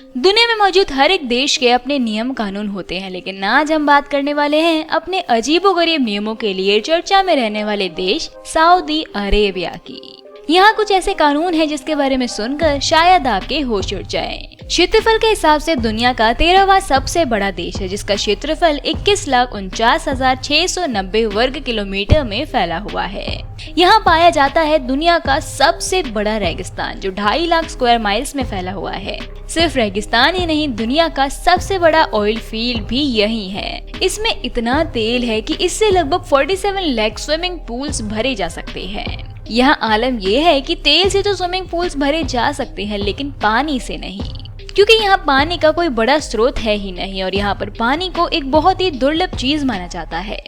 दुनिया में मौजूद हर एक देश के अपने नियम कानून होते हैं, लेकिन आज हम बात करने वाले हैं अपने अजीबोगरीब नियमों के लिए चर्चा में रहने वाले देश सऊदी अरेबिया की। यहाँ कुछ ऐसे कानून हैं जिसके बारे में सुनकर शायद आपके होश उड़ जाएं। क्षेत्रफल के हिसाब से दुनिया का 13वां सबसे बड़ा देश है, जिसका क्षेत्रफल 21,49,690 वर्ग किलोमीटर में फैला हुआ है। यहाँ पाया जाता है दुनिया का सबसे बड़ा रेगिस्तान, जो 2.5 लाख स्क्वायर माइल्स में फैला हुआ है। सिर्फ रेगिस्तान ही नहीं, दुनिया का सबसे बड़ा ऑयल फील्ड भी यही है। इसमें इतना तेल है कि इससे लगभग 47 लाख स्विमिंग पूल्स भरे जा सकते हैं। यहाँ आलम ये है कि तेल से तो स्विमिंग पूल्स भरे जा सकते हैं, लेकिन पानी से नहीं, क्योंकि यहाँ पानी का कोई बड़ा स्रोत है ही नहीं और यहाँ पर पानी को एक बहुत ही दुर्लभ चीज माना जाता है।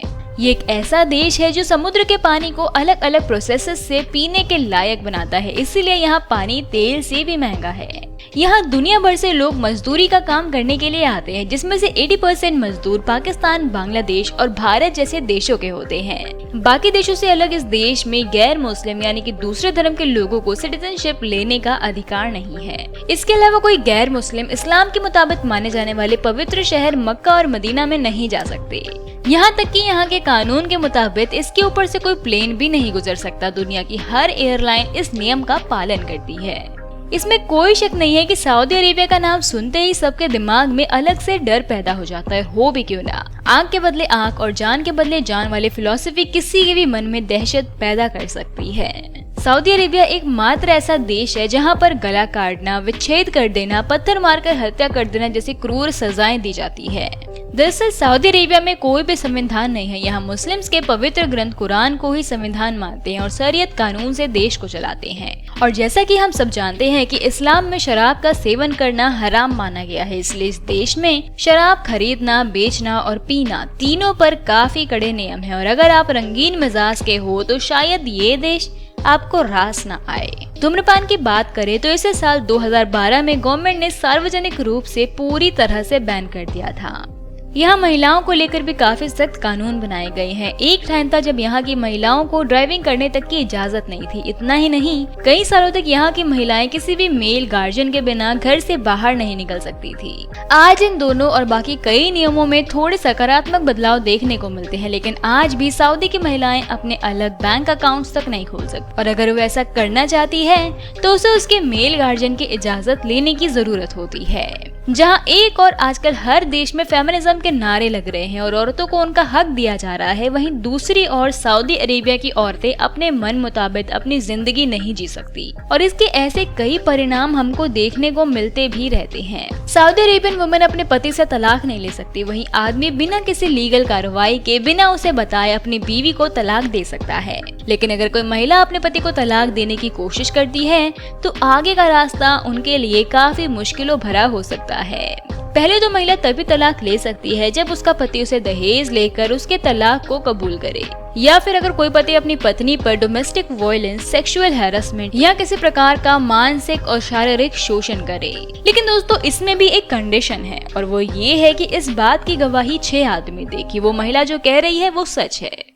ये एक ऐसा देश है जो समुद्र के पानी को अलग अलग प्रोसेसेस से पीने के लायक बनाता है, इसीलिए यहाँ पानी तेल से भी महंगा है। यहाँ दुनिया भर से लोग मजदूरी का काम करने के लिए आते हैं, जिसमें से 80% मजदूर पाकिस्तान, बांग्लादेश और भारत जैसे देशों के होते हैं। बाकी देशों से अलग इस देश में गैर मुस्लिम यानी कि दूसरे धर्म के लोगों को सिटीजनशिप लेने का अधिकार नहीं है। इसके अलावा कोई गैर मुस्लिम इस्लाम के मुताबिक माने जाने वाले पवित्र शहर मक्का और मदीना में नहीं जा सकते। यहाँ तक कि यहाँ के कानून के मुताबिक इसके ऊपर से कोई प्लेन भी नहीं गुजर सकता। दुनिया की हर एयरलाइन इस नियम का पालन करती है। इसमें कोई शक नहीं है कि सऊदी अरेबिया का नाम सुनते ही सबके दिमाग में अलग से डर पैदा हो जाता है, हो भी क्यों ना। आंख के बदले आंख और जान के बदले जान वाली फिलॉसफी किसी के भी मन में दहशत पैदा कर सकती है। सऊदी अरेबिया एक मात्र ऐसा देश है जहां पर गला काटना, विच्छेद कर देना, पत्थर मारकर हत्या कर देना जैसी क्रूर सजाएं दी जाती है। दरअसल सऊदी अरेबिया में कोई भी संविधान नहीं है। यहाँ मुस्लिम्स के पवित्र ग्रंथ कुरान को ही संविधान मानते हैं और शरीयत कानून से देश को चलाते हैं। और जैसा कि हम सब जानते हैं कि इस्लाम में शराब का सेवन करना हराम माना गया है, इसलिए इस देश में शराब खरीदना, बेचना और पीना तीनों पर काफी कड़े नियम है। और अगर आप रंगीन मिजाज के हो तो शायद ये देश आपको रास न आए। धूम्रपान की बात करें तो इसे साल 2012 में गवर्नमेंट ने सार्वजनिक रूप से पूरी तरह से बैन कर दिया था। यहाँ महिलाओं को लेकर भी काफी सख्त कानून बनाए गए हैं। एक टाइम था जब यहाँ की महिलाओं को ड्राइविंग करने तक की इजाजत नहीं थी। इतना ही नहीं, कई सालों तक यहाँ की महिलाएं किसी भी मेल गार्जियन के बिना घर से बाहर नहीं निकल सकती थी। आज इन दोनों और बाकी कई नियमों में थोड़े सकारात्मक बदलाव देखने को मिलते हैं, लेकिन आज भी सऊदी की महिलाएं अपने अलग बैंक अकाउंट्स तक नहीं खोल सकती और अगर वो ऐसा करना चाहती है तो उसे उसके मेल गार्जियन की इजाजत लेने की जरूरत होती है। जहां एक और आजकल हर देश में फेमिनिज्म के नारे लग रहे हैं और औरतों को उनका हक दिया जा रहा है, वहीं दूसरी ओर सऊदी अरेबिया की औरतें अपने मन मुताबिक अपनी जिंदगी नहीं जी सकती और इसके ऐसे कई परिणाम हमको देखने को मिलते भी रहते हैं। सऊदी अरेबियन वुमेन अपने पति से तलाक नहीं ले सकती, वहीं आदमी बिना किसी लीगल कार्रवाई के, बिना उसे बताए अपनी बीवी को तलाक दे सकता है। लेकिन अगर कोई महिला अपने पति को तलाक देने की कोशिश करती है तो आगे का रास्ता उनके लिए काफी मुश्किलों भरा हो सकता है। पहले तो महिला तभी तलाक ले सकती है जब उसका पति उसे दहेज लेकर उसके तलाक को कबूल करे, या फिर अगर कोई पति अपनी पत्नी पर डोमेस्टिक वायलेंस, सेक्सुअल हैरेसमेंट या किसी प्रकार का मानसिक और शारीरिक शोषण करे। लेकिन दोस्तों, इसमें भी एक कंडीशन है और वो ये है कि इस बात की गवाही 6 आदमी दे कि वो महिला जो कह रही है वो सच है।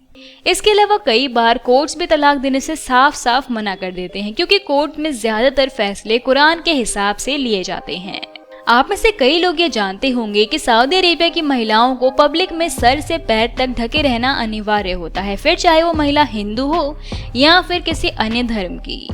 इसके अलावा कई बार कोर्ट्स भी तलाक देने से साफ साफ मना कर देते हैं, क्योंकि कोर्ट में ज्यादातर फैसले कुरान के हिसाब से लिए जाते हैं। आप में से कई लोग ये जानते होंगे कि सऊदी अरेबिया की महिलाओं को पब्लिक में सर से पैर तक ढके रहना अनिवार्य होता है, फिर चाहे वो महिला हिंदू हो या फिर किसी अन्य धर्म की।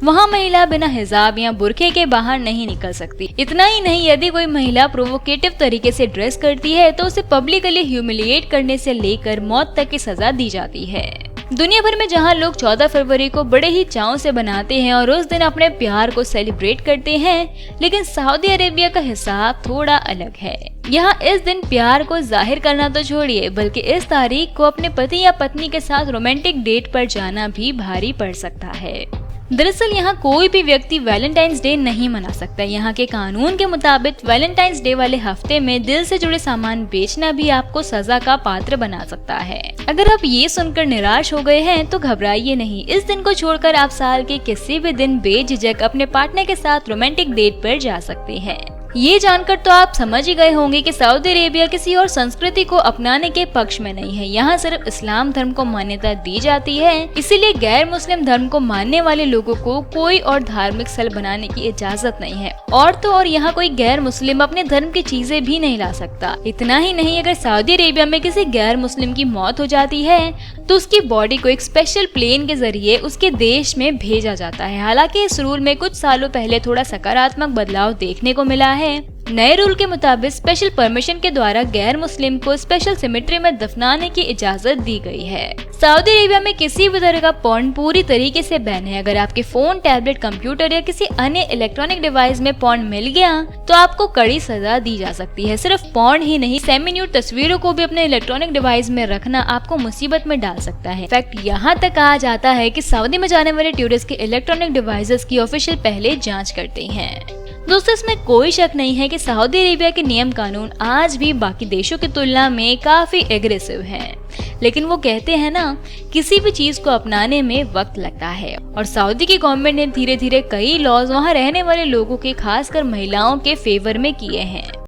वहाँ महिला बिना हिजाब या बुरखे के बाहर नहीं निकल सकती। इतना ही नहीं, यदि कोई महिला प्रोवोकेटिव तरीके से ड्रेस करती है तो उसे पब्लिकली ह्यूमिलिएट करने से लेकर मौत तक की सजा दी जाती है। दुनिया भर में जहां लोग 14 फरवरी को बड़े ही चाव से बनाते हैं और उस दिन अपने प्यार को सेलिब्रेट करते हैं, लेकिन सऊदी अरेबिया का हिसाब थोड़ा अलग है। यहाँ इस दिन प्यार को जाहिर करना तो छोड़िए, बल्कि इस तारीख को अपने पति या पत्नी के साथ रोमांटिक डेट पर जाना भी भारी पड़ सकता है। दरअसल यहाँ कोई भी व्यक्ति वैलेंटाइंस डे नहीं मना सकता। यहाँ के कानून के मुताबिक वैलेंटाइंस डे वाले हफ्ते में दिल से जुड़े सामान बेचना भी आपको सजा का पात्र बना सकता है। अगर आप ये सुनकर निराश हो गए हैं तो घबराइए नहीं। इस दिन को छोड़कर आप साल के किसी भी दिन बेझिझक अपने पार्टनर के साथ रोमांटिक डेट पर जा सकते हैं। ये जानकर तो आप समझ ही गए होंगे कि सऊदी अरेबिया किसी और संस्कृति को अपनाने के पक्ष में नहीं है। यहाँ सिर्फ इस्लाम धर्म को मान्यता दी जाती है, इसीलिए गैर मुस्लिम धर्म को मानने वाले लोगों को कोई और धार्मिक स्थल बनाने की इजाजत नहीं है। और तो और यहाँ कोई गैर मुस्लिम अपने धर्म की चीजें भी नहीं ला सकता। इतना ही नहीं, अगर सऊदी अरेबिया में किसी गैर मुस्लिम की मौत हो जाती है तो उसकी बॉडी को एक स्पेशल प्लेन के जरिए उसके देश में भेजा जाता है। हालांकि इस रूल में कुछ सालों पहले थोड़ा सकारात्मक बदलाव देखने को मिला है। नए रूल के मुताबिक स्पेशल परमिशन के द्वारा गैर मुस्लिम को स्पेशल सिमेट्री में दफनाने की इजाजत दी गई है। सऊदी अरेबिया में किसी भी तरह का पॉर्न पूरी तरीके से बैन है। अगर आपके फोन, टैबलेट, कंप्यूटर या किसी अन्य इलेक्ट्रॉनिक डिवाइस में पॉर्न मिल गया तो आपको कड़ी सजा दी जा सकती है। सिर्फ पॉर्न ही नहीं, सेमी न्यूड तस्वीरों को भी अपने इलेक्ट्रॉनिक डिवाइस में रखना आपको मुसीबत में डाल सकता है। इनफैक्ट यहाँ तक कहा जाता है कि सऊदी में जाने वाले टूरिस्ट के इलेक्ट्रॉनिक डिवाइसेस की ऑफिशियल पहले जाँच करते हैं। दोस्तों, इसमें कोई शक नहीं है कि सऊदी अरेबिया के नियम कानून आज भी बाकी देशों की तुलना में काफी एग्रेसिव हैं। लेकिन वो कहते हैं ना, किसी भी चीज को अपनाने में वक्त लगता है। और सऊदी की गवर्नमेंट ने धीरे धीरे कई लॉज वहाँ रहने वाले लोगों के, खासकर महिलाओं के फेवर में किए हैं।